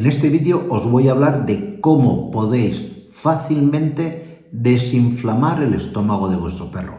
En este vídeo os voy a hablar de cómo podéis fácilmente desinflamar el estómago de vuestro perro.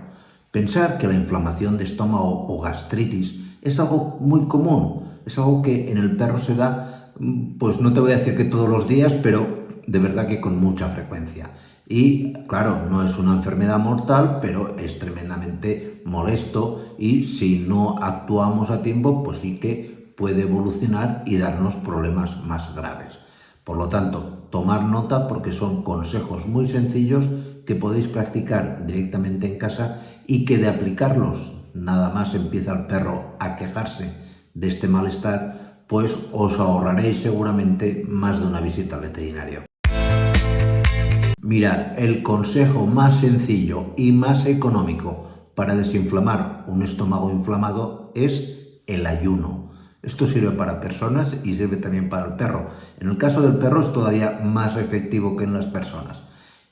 Pensar que la inflamación de estómago o gastritis es algo muy común, es algo que en el perro se da, pues no te voy a decir que todos los días, pero de verdad que con mucha frecuencia. Y claro, no es una enfermedad mortal, pero es tremendamente molesto y si no actuamos a tiempo, pues sí que puede evolucionar y darnos problemas más graves. Por lo tanto, tomar nota porque son consejos muy sencillos que podéis practicar directamente en casa y que de aplicarlos nada más empieza el perro a quejarse de este malestar, pues os ahorraréis seguramente más de una visita al veterinario. Mirad, el consejo más sencillo y más económico para desinflamar un estómago inflamado es el ayuno. Esto sirve para personas y sirve también para el perro. En el caso del perro es todavía más efectivo que en las personas.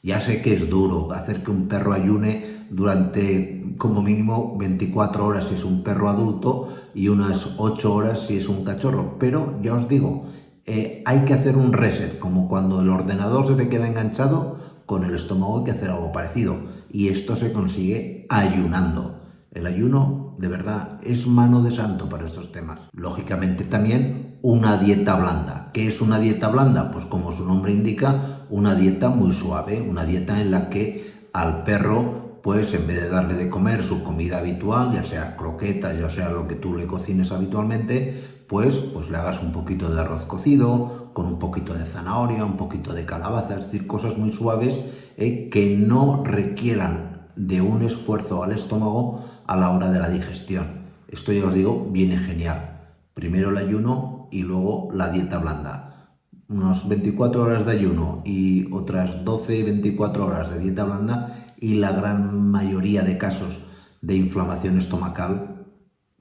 Ya sé que es duro hacer que un perro ayune durante como mínimo 24 horas si es un perro adulto y unas 8 horas si es un cachorro, pero ya os digo, hay que hacer un reset, como cuando el ordenador se te queda enganchado, con el estómago hay que hacer algo parecido y esto se consigue ayunando. El ayuno, de verdad, es mano de santo para estos temas. Lógicamente también una dieta blanda. ¿Qué es una dieta blanda? Pues como su nombre indica, una dieta muy suave, una dieta en la que al perro, pues en vez de darle de comer su comida habitual, ya sea croquetas, ya sea lo que tú le cocines habitualmente, pues le hagas un poquito de arroz cocido, con un poquito de zanahoria, un poquito de calabaza, es decir, cosas muy suaves que no requieran de un esfuerzo al estómago a la hora de la digestión. Esto ya os digo, viene genial. Primero el ayuno y luego la dieta blanda. Unas 24 horas de ayuno y otras 12-24 horas de dieta blanda y la gran mayoría de casos de inflamación estomacal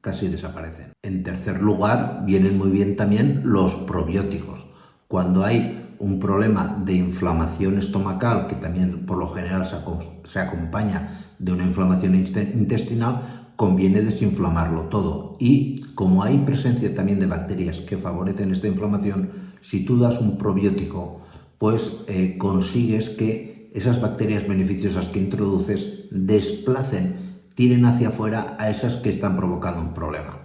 casi desaparecen. En tercer lugar, vienen muy bien también los probióticos. Cuando hay un problema de inflamación estomacal, que también por lo general se acompaña de una inflamación intestinal, conviene desinflamarlo todo. Y como hay presencia también de bacterias que favorecen esta inflamación, si tú das un probiótico, pues consigues que esas bacterias beneficiosas que introduces desplacen, tiren hacia afuera a esas que están provocando un problema.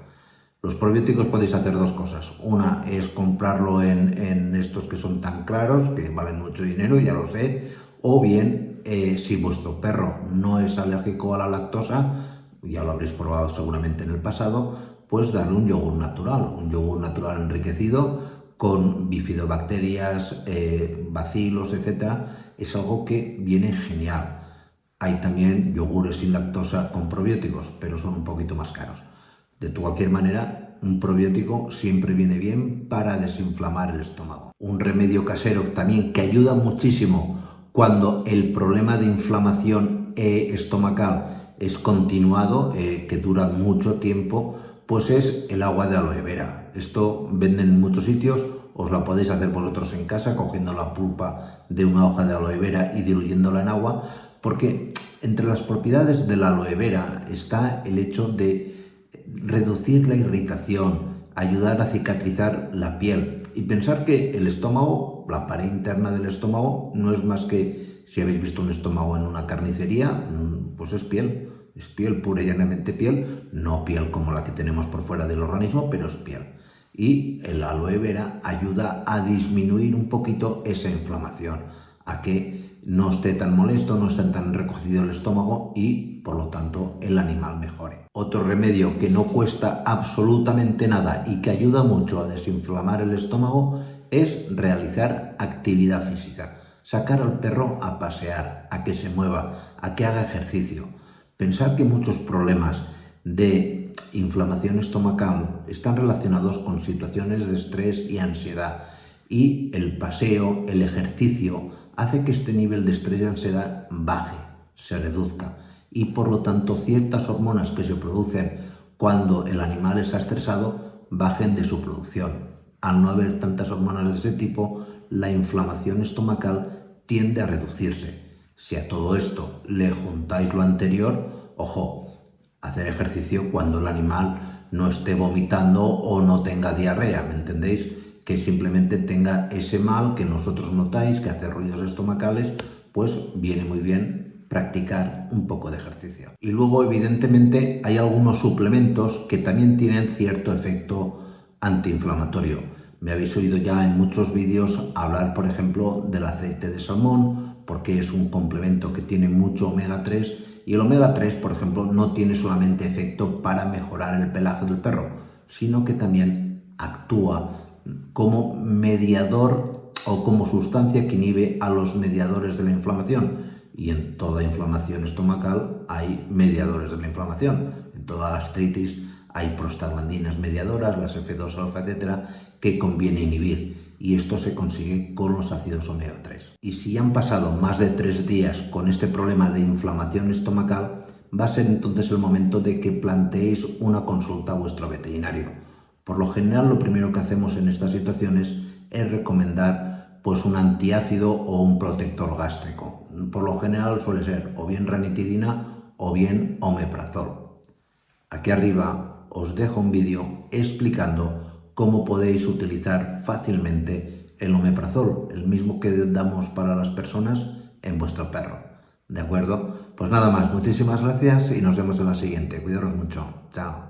Los probióticos podéis hacer dos cosas. Una es comprarlo en estos que son tan claros, que valen mucho dinero, ya lo sé. O bien, si vuestro perro no es alérgico a la lactosa, ya lo habréis probado seguramente en el pasado, pues darle un yogur natural enriquecido con bifidobacterias, bacilos, etc. Es algo que viene genial. Hay también yogures sin lactosa con probióticos, pero son un poquito más caros. De cualquier manera, un probiótico siempre viene bien para desinflamar el estómago. Un remedio casero también que ayuda muchísimo cuando el problema de inflamación estomacal es continuado, que dura mucho tiempo, pues es el agua de aloe vera. Esto venden en muchos sitios, os la podéis hacer vosotros en casa cogiendo la pulpa de una hoja de aloe vera y diluyéndola en agua, porque entre las propiedades de la aloe vera está el hecho de reducir la irritación, ayudar a cicatrizar la piel y pensar que el estómago, la pared interna del estómago, no es más que, si habéis visto un estómago en una carnicería, pues es piel, pura y llanamente piel, no piel como la que tenemos por fuera del organismo, pero es piel. Y el aloe vera ayuda a disminuir un poquito esa inflamación, a que no esté tan molesto, no esté tan recogido el estómago y, por lo tanto, el animal mejore. Otro remedio que no cuesta absolutamente nada y que ayuda mucho a desinflamar el estómago es realizar actividad física. Sacar al perro a pasear, a que se mueva, a que haga ejercicio. Pensar que muchos problemas de inflamación estomacal están relacionados con situaciones de estrés y ansiedad. Y el paseo, el ejercicio, hace que este nivel de estrés y ansiedad baje, se reduzca. Y por lo tanto ciertas hormonas que se producen cuando el animal está estresado bajen de su producción. Al no haber tantas hormonas de ese tipo, la inflamación estomacal tiende a reducirse. Si a todo esto le juntáis lo anterior, ojo, hacer ejercicio cuando el animal no esté vomitando o no tenga diarrea, ¿me entendéis? que simplemente tenga ese mal que nosotros notáis, que hace ruidos estomacales, pues viene muy bien practicar un poco de ejercicio. Y luego, evidentemente, hay algunos suplementos que también tienen cierto efecto antiinflamatorio. Me habéis oído ya en muchos vídeos hablar, por ejemplo, del aceite de salmón, porque es un complemento que tiene mucho omega 3, y el omega 3, por ejemplo, no tiene solamente efecto para mejorar el pelaje del perro, sino que también actúa como mediador o como sustancia que inhibe a los mediadores de la inflamación. Y en toda inflamación estomacal hay mediadores de la inflamación. En toda gastritis hay prostaglandinas mediadoras, las F2 alfa, etcétera, que conviene inhibir. Y esto se consigue con los ácidos omega 3. Y si han pasado más de 3 días con este problema de inflamación estomacal, va a ser entonces el momento de que planteéis una consulta a vuestro veterinario. Por lo general, lo primero que hacemos en estas situaciones es recomendar pues un antiácido o un protector gástrico. Por lo general suele ser o bien ranitidina o bien omeprazol. Aquí arriba os dejo un vídeo explicando cómo podéis utilizar fácilmente el omeprazol, el mismo que damos para las personas, en vuestro perro. ¿De acuerdo? Pues nada más, muchísimas gracias y nos vemos en la siguiente. Cuidaros mucho. Chao.